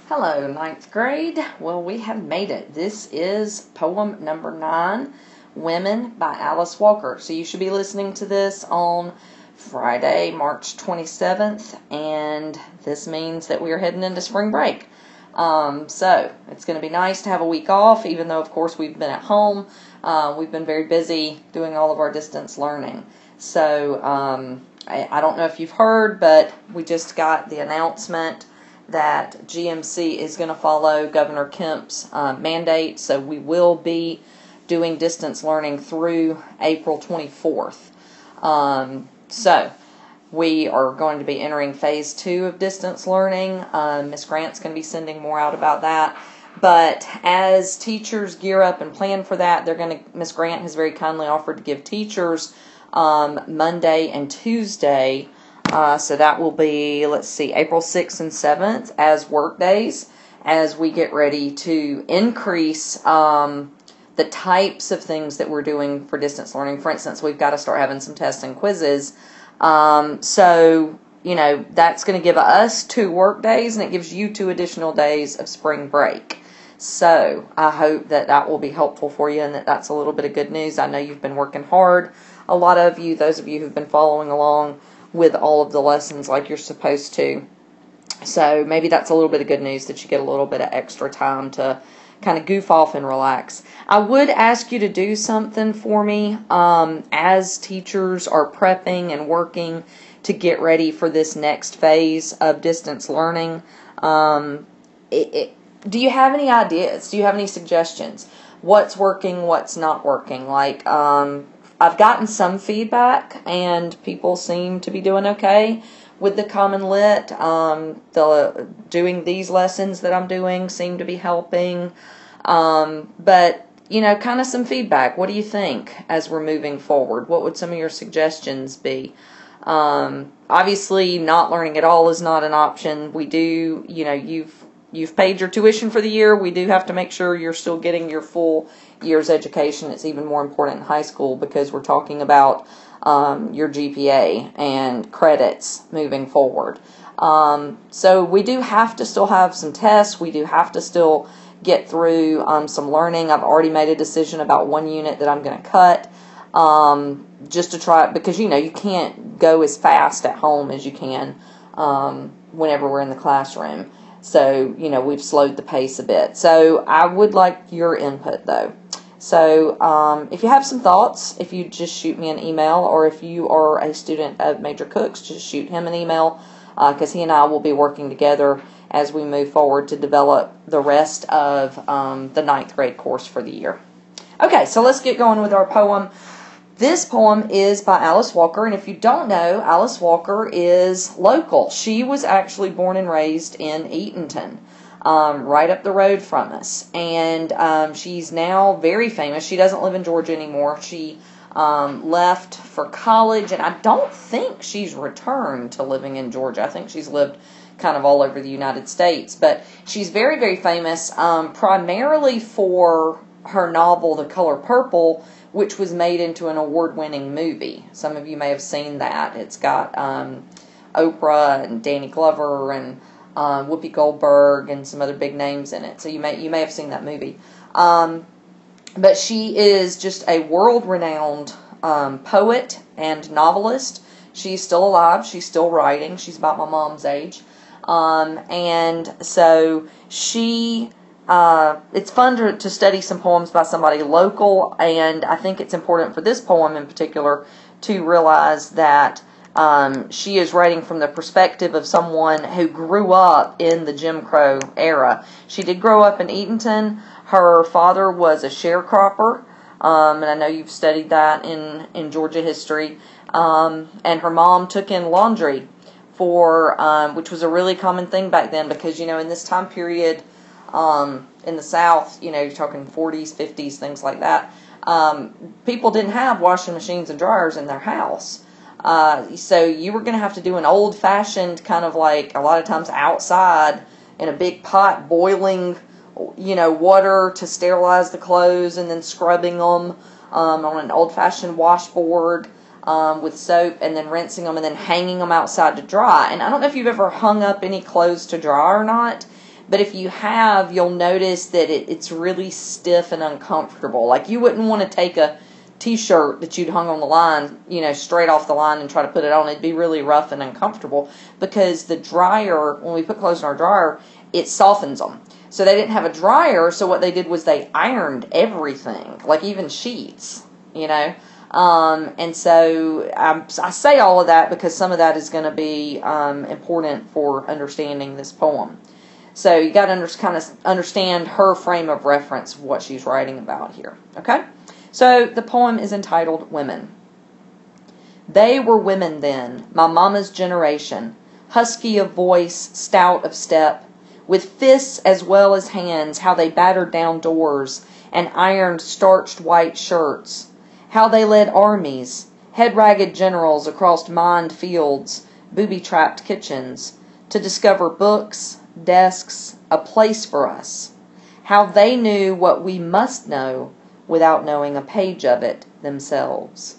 Hello, ninth grade. Well, we have made it. This is poem number 9, Women by Alice Walker. So you should be listening to this on Friday, March 27th, and this means that we are heading into spring break. So it's going to be nice to have a week off, even though, of course, we've been at home. We've been very busy doing all of our distance learning. So I don't know if you've heard, but we just got the announcement that GMC is going to follow Governor Kemp's mandate, so we will be doing distance learning through April 24th. So we are going to be entering phase 2 of distance learning. Ms. Grant's going to be sending more out about that. But as teachers gear up and plan for that, Ms. Grant has very kindly offered to give teachers Monday and Tuesday. So that will be, April 6th and 7th as work days as we get ready to increase the types of things that we're doing for distance learning. For instance, we've got to start having some tests and quizzes. So, that's going to give us 2 work days, and it gives you 2 additional days of spring break. So I hope that will be helpful for you and that's a little bit of good news. I know you've been working hard. A lot of you, those of you who've been following along with all of the lessons like you're supposed to. So maybe that's a little bit of good news that you get a little bit of extra time to kind of goof off and relax. I would ask you to do something for me as teachers are prepping and working to get ready for this next phase of distance learning. Do you have any ideas? Do you have any suggestions? What's working, what's not working? I've gotten some feedback, and people seem to be doing okay with the Common Lit. Doing these lessons that I'm doing seem to be helping. But, kind of some feedback. What do you think as we're moving forward? What would some of your suggestions be? Obviously, not learning at all is not an option. We do, you've paid your tuition for the year. We do have to make sure you're still getting your full year's education. It's even more important in high school because we're talking about your GPA and credits moving forward. So we do have to still have some tests. We do have to still get through some learning. I've already made a decision about 1 unit that I'm going to cut just to try it because, you can't go as fast at home as you can whenever we're in the classroom. So, we've slowed the pace a bit. So I would like your input, though. So if you have some thoughts, if you just shoot me an email, or if you are a student of Major Cooks, just shoot him an email, because he and I will be working together as we move forward to develop the rest of the 9th grade course for the year. Okay, so let's get going with our poem. This poem is by Alice Walker, and if you don't know, Alice Walker is local. She was actually born and raised in Eatonton, right up the road from us, and she's now very famous. She doesn't live in Georgia anymore. She left for college, and I don't think she's returned to living in Georgia. I think she's lived kind of all over the United States, but she's very, very famous, primarily for her novel, The Color Purple, which was made into an award-winning movie. Some of you may have seen that. It's got Oprah and Danny Glover and Whoopi Goldberg and some other big names in it. So you may have seen that movie. But she is just a world-renowned poet and novelist. She's still alive. She's still writing. She's about my mom's age. And so she... it's fun to study some poems by somebody local, and I think it's important for this poem in particular to realize that she is writing from the perspective of someone who grew up in the Jim Crow era. She did grow up in Eatonton. Her father was a sharecropper, and I know you've studied that in Georgia history, and her mom took in laundry which was a really common thing back then because, in this time period, in the South, you're talking 40s, 50s, things like that. People didn't have washing machines and dryers in their house. So you were going to have to do an old-fashioned kind of like a lot of times outside in a big pot boiling, water to sterilize the clothes and then scrubbing them on an old-fashioned washboard with soap and then rinsing them and then hanging them outside to dry. And I don't know if you've ever hung up any clothes to dry or not, But if you have, you'll notice that it's really stiff and uncomfortable. Like you wouldn't want to take a t-shirt that you'd hung on the line, straight off the line and try to put it on. It'd be really rough and uncomfortable because the dryer, when we put clothes in our dryer, it softens them. So they didn't have a dryer, so what they did was they ironed everything, like even sheets, and so I say all of that because some of that is going to be important for understanding this poem. So you got to kind of understand her frame of reference of what she's writing about here. Okay? So the poem is entitled Women. They were women then, my mama's generation, husky of voice, stout of step, with fists as well as hands, how they battered down doors and ironed starched white shirts, how they led armies, head-ragged generals across mined fields, booby-trapped kitchens, to discover books, desks, a place for us, how they knew what we must know without knowing a page of it themselves.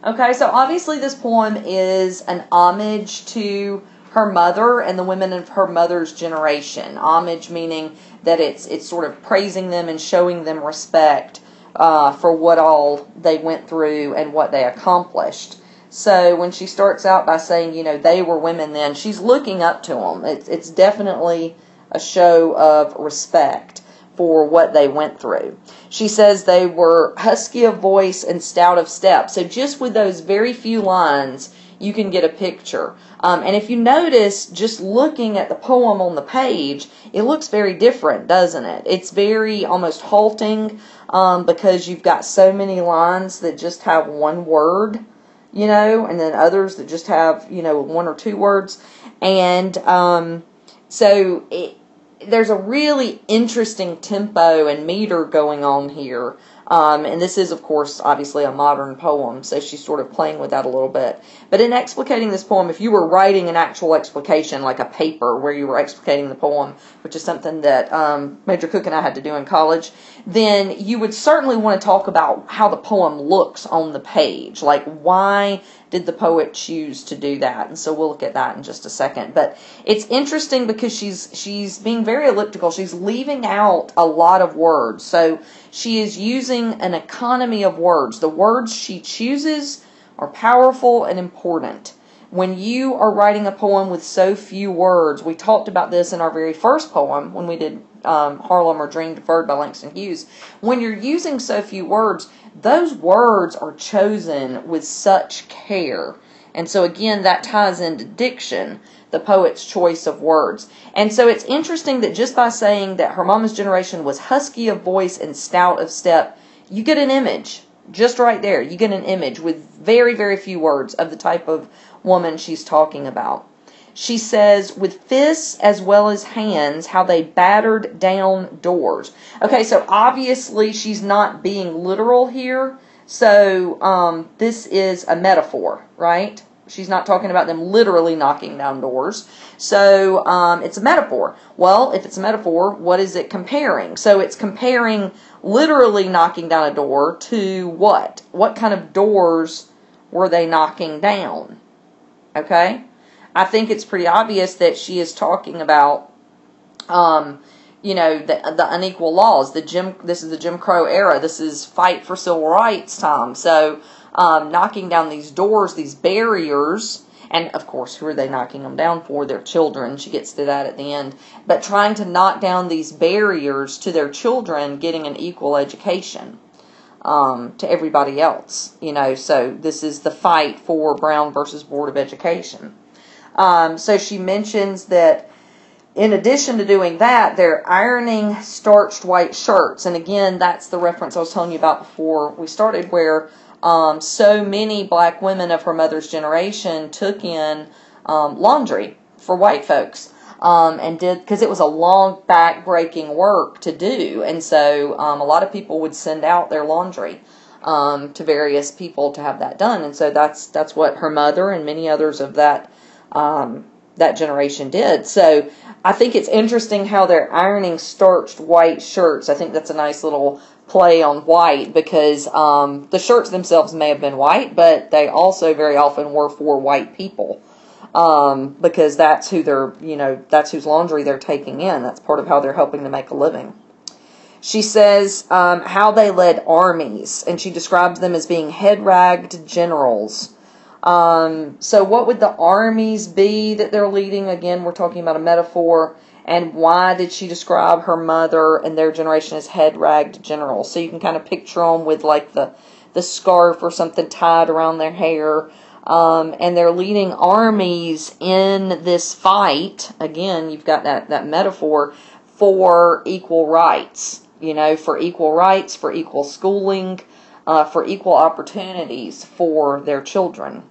Okay, so obviously this poem is an homage to her mother and the women of her mother's generation. Homage meaning that it's sort of praising them and showing them respect for what all they went through and what they accomplished. So when she starts out by saying, they were women then, she's looking up to them. It's definitely a show of respect for what they went through. She says they were husky of voice and stout of step. So just with those very few lines, you can get a picture. And if you notice, just looking at the poem on the page, it looks very different, doesn't it? It's very almost halting because you've got so many lines that just have one word, and then others that just have, one or two words. And there's a really interesting tempo and meter going on here. And this is, of course, obviously a modern poem, so she's sort of playing with that a little bit. But in explicating this poem, if you were writing an actual explication, like a paper where you were explicating the poem, which is something that Major Cook and I had to do in college, then you would certainly want to talk about how the poem looks on the page. Like, why did the poet choose to do that? And so we'll look at that in just a second. But it's interesting because she's being very elliptical. She's leaving out a lot of words. So she is using an economy of words. The words she chooses are powerful and important. When you are writing a poem with so few words, we talked about this in our very first poem when we did Harlem or Dream Deferred by Langston Hughes. When you're using so few words, those words are chosen with such care. And so again, that ties into diction, the poet's choice of words. And so it's interesting that just by saying that her mama's generation was husky of voice and stout of step, you get an image. Just right there, you get an image with very, very few words of the type of woman she's talking about. She says, with fists as well as hands, how they battered down doors. Okay, so obviously she's not being literal here. So this is a metaphor, right? She's not talking about them literally knocking down doors. So it's a metaphor. Well, if it's a metaphor, what is it comparing? So it's comparing literally knocking down a door to what? What kind of doors were they knocking down? Okay? I think it's pretty obvious that she is talking about, the unequal laws. This is the Jim Crow era. This is fight for civil rights time. So knocking down these doors, these barriers, and of course, who are they knocking them down for? Their children. She gets to that at the end. But trying to knock down these barriers to their children getting an equal education to everybody else. So this is the fight for Brown versus Board of Education. So she mentions that in addition to doing that, they're ironing starched white shirts. And again, that's the reference I was telling you about before we started, where so many black women of her mother's generation took in laundry for white folks and did, because it was a long back-breaking work to do. And so a lot of people would send out their laundry to various people to have that done. And so that's what her mother and many others of that generation did. So I think it's interesting how they're ironing starched white shirts. I think that's a nice little play on white, because the shirts themselves may have been white, but they also very often were for white people. because that's who they're, that's whose laundry they're taking in. That's part of how they're helping to make a living. She says how they led armies, and she describes them as being head-ragged generals. So what would the armies be that they're leading? Again, we're talking about a metaphor. And why did she describe her mother and their generation as head-ragged generals? So you can kind of picture them with like the scarf or something tied around their hair. And they're leading armies in this fight. Again, you've got that metaphor for equal rights. For equal rights, for equal schooling, for equal opportunities for their children.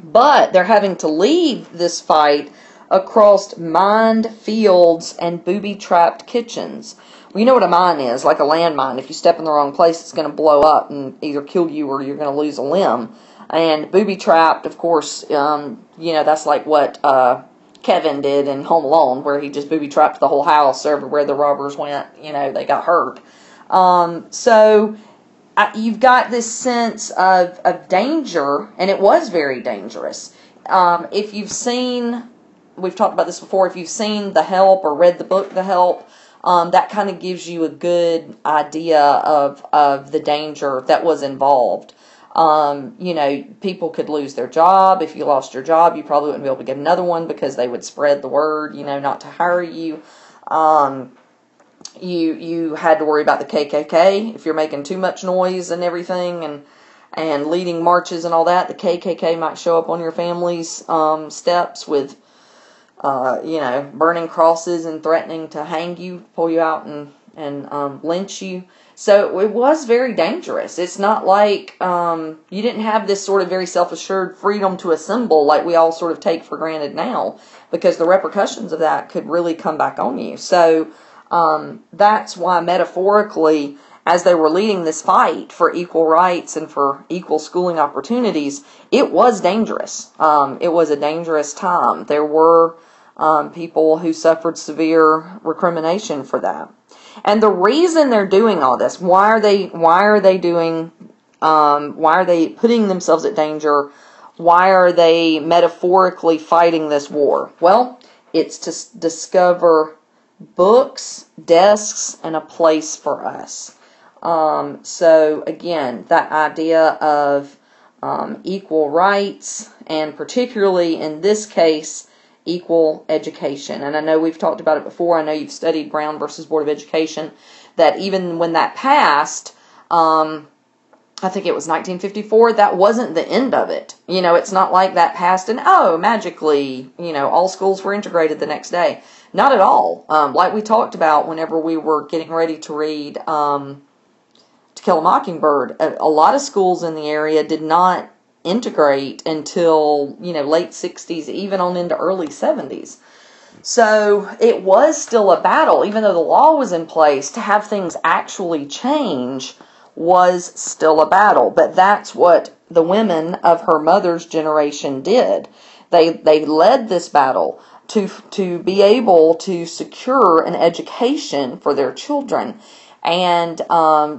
But they're having to lead this fight across mined fields and booby-trapped kitchens. Well, you know what a mine is, like a landmine. If you step in the wrong place, it's going to blow up and either kill you or you're going to lose a limb. And booby-trapped, of course, that's like what Kevin did in Home Alone, where he just booby-trapped the whole house. Everywhere the robbers went, they got hurt. So you've got this sense of danger, and it was very dangerous. If you've seen... We've talked about this before. If you've seen The Help or read the book The Help, that kind of gives you a good idea of the danger that was involved. People could lose their job. If you lost your job, you probably wouldn't be able to get another one because they would spread the word, not to hire you. You had to worry about the KKK. If you're making too much noise and everything and leading marches and all that, the KKK might show up on your family's steps with burning crosses and threatening to hang you, pull you out and lynch you. So it was very dangerous. It's not like you didn't have this sort of very self-assured freedom to assemble like we all sort of take for granted now, because the repercussions of that could really come back on you. So that's why metaphorically, as they were leading this fight for equal rights and for equal schooling opportunities, it was dangerous. It was a dangerous time. There were people who suffered severe recrimination for that. And the reason they're doing all this, why are they putting themselves at danger? Why are they metaphorically fighting this war? Well, it's to discover books, desks, and a place for us. So again, that idea of equal rights, and particularly in this case, equal education. And I know we've talked about it before. I know you've studied Brown versus Board of Education, that even when that passed, I think it was 1954, that wasn't the end of it. It's not like that passed and, magically, all schools were integrated the next day. Not at all. Like we talked about whenever we were getting ready to read To Kill a Mockingbird, a lot of schools in the area did not integrate until, late 60s, even on into early 70s. So it was still a battle, even though the law was in place. To have things actually change was still a battle. But that's what the women of her mother's generation did. They led this battle to be able to secure an education for their children. And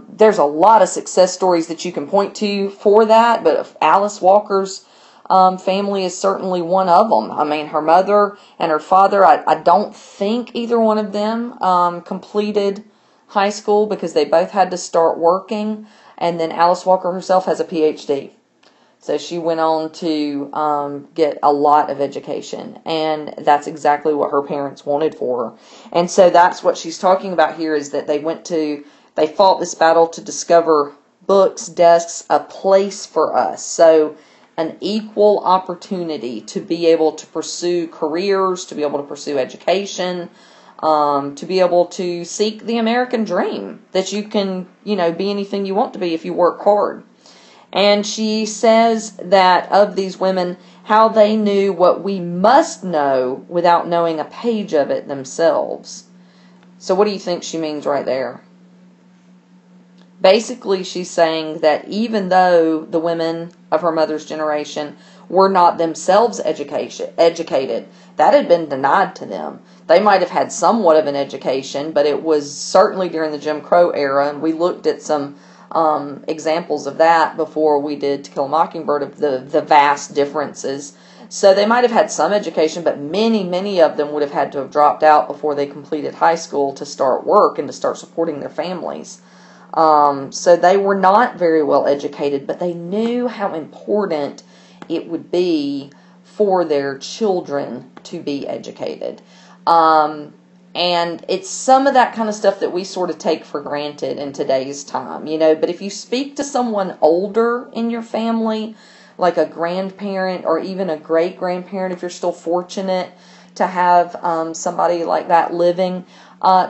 there's a lot of success stories that you can point to for that, but Alice Walker's family is certainly one of them. I mean, her mother and her father, I don't think either one of them completed high school because they both had to start working. And then Alice Walker herself has a PhD. So she went on to get a lot of education, and that's exactly what her parents wanted for her. And so that's what she's talking about here, is that they fought this battle to discover books, desks, a place for us. So an equal opportunity to be able to pursue careers, to be able to pursue education, to be able to seek the American dream, that you can, be anything you want to be if you work hard. And she says that of these women, how they knew what we must know without knowing a page of it themselves. So what do you think she means right there? Basically, she's saying that even though the women of her mother's generation were not themselves educated, that had been denied to them. They might have had somewhat of an education, but it was certainly during the Jim Crow era, and we looked at some examples of that before we did To Kill a Mockingbird, of the vast differences So they might have had some education, but many of them would have had to have dropped out before they completed high school to start work and to start supporting their families. So they were not very well educated, but they knew how important it would be for their children to be educated. And it's some of that kind of stuff that we sort of take for granted in today's time, but if you speak to someone older in your family, like a grandparent or even a great-grandparent, if you're still fortunate to have somebody like that living,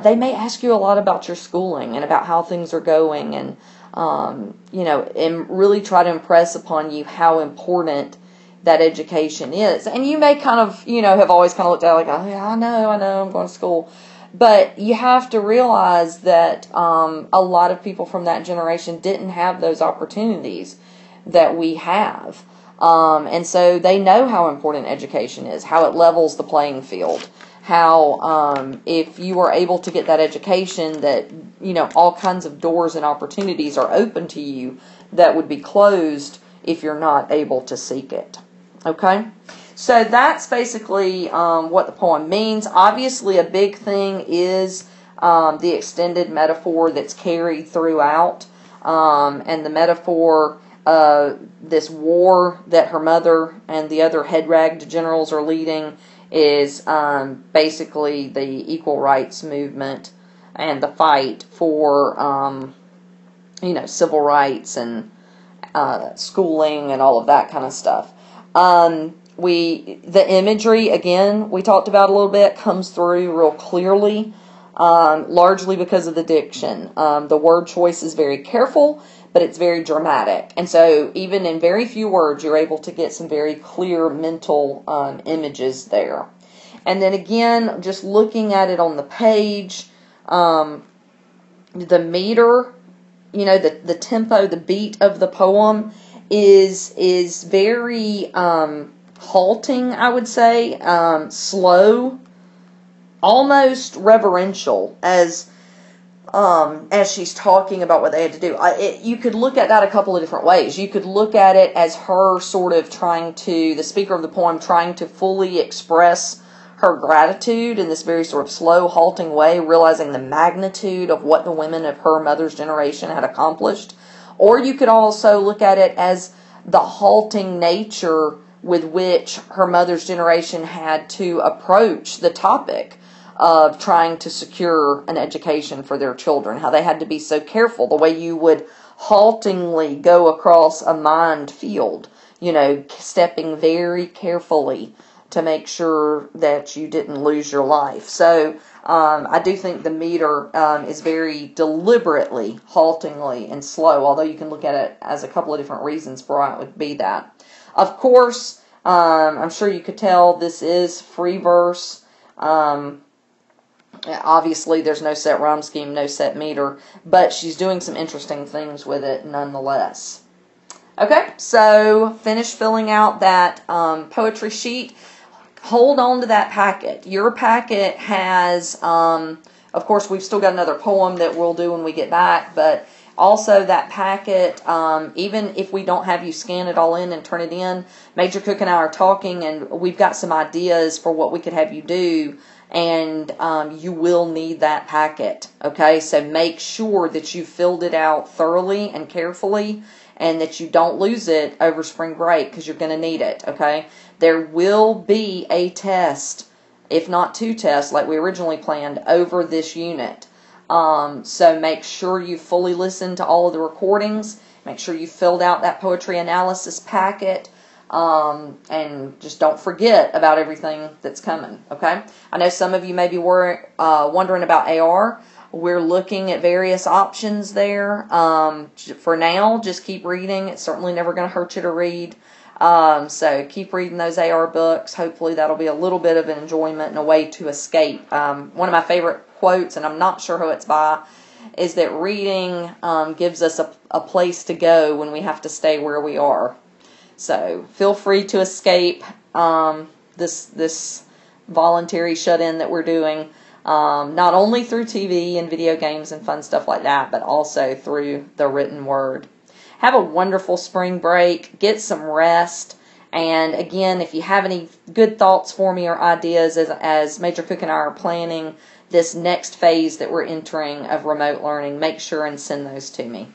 they may ask you a lot about your schooling and about how things are going, and and really try to impress upon you how important that education is. And you may kind of, have always kind of looked at it like, oh, yeah, I know, I'm going to school. But you have to realize that a lot of people from that generation didn't have those opportunities that we have. And so they know how important education is, how it levels the playing field, how if you are able to get that education that, all kinds of doors and opportunities are open to you that would be closed if you're not able to seek it. Okay? So that's basically what the poem means. Obviously, a big thing is the extended metaphor that's carried throughout. And the metaphor, this war that her mother and the other head-ragged generals are leading is basically the equal rights movement and the fight for, civil rights and schooling and all of that kind of stuff. The imagery, again, we talked about a little bit, comes through real clearly, largely because of the diction. The word choice is very careful, but it's very dramatic. And so even in very few words, you're able to get some very clear mental images there. And then again, just looking at it on the page, the meter, the tempo, the beat of the poem is very halting, I would say, slow, almost reverential as she's talking about what they had to do. You could look at that a couple of different ways. You could look at it as her sort of the speaker of the poem trying to fully express her gratitude in this very sort of slow, halting way, realizing the magnitude of what the women of her mother's generation had accomplished. Or you could also look at it as the halting nature with which her mother's generation had to approach the topic of trying to secure an education for their children, how they had to be so careful, the way you would haltingly go across a mined field, stepping very carefully to make sure that you didn't lose your life. So I do think the meter is very deliberately, haltingly, and slow, although you can look at it as a couple of different reasons for why it would be that. Of course, I'm sure you could tell this is free verse. Obviously, there's no set rhyme scheme, no set meter, but she's doing some interesting things with it nonetheless. Okay, so finish filling out that poetry sheet. Hold on to that packet. Your packet has, of course, we've still got another poem that we'll do when we get back, but also that packet, even if we don't have you scan it all in and turn it in, Major Cook and I are talking, and we've got some ideas for what we could have you do, and you will need that packet, okay? So make sure that you filled it out thoroughly and carefully, and that you don't lose it over spring break, because you're going to need it, okay? There will be a test, if not two tests, like we originally planned, over this unit. So make sure you fully listen to all of the recordings. Make sure you filled out that poetry analysis packet. And just don't forget about everything that's coming, okay? I know some of you may be wondering about AR. We're looking at various options there. For now, just keep reading. It's certainly never going to hurt you to read. So keep reading those AR books. Hopefully that'll be a little bit of an enjoyment and a way to escape. One of my favorite quotes, and I'm not sure who it's by, is that reading gives us a place to go when we have to stay where we are. So feel free to escape this voluntary shut-in that we're doing, not only through TV and video games and fun stuff like that, but also through the written word. Have a wonderful spring break. Get some rest. And again, if you have any good thoughts for me or ideas as Major Cook and I are planning this next phase that we're entering of remote learning, make sure and send those to me.